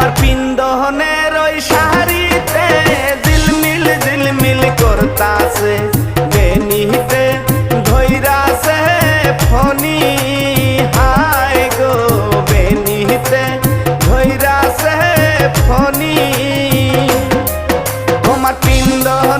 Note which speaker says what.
Speaker 1: তোমার পিন্দনের ওই শাড়িতে ঝিলমিল ঝিলমিল করতাছে বেনিতে ধইরাছে ফনি হায় গো বেনিতে ধইরাছে ফনি তোমার পিন্দন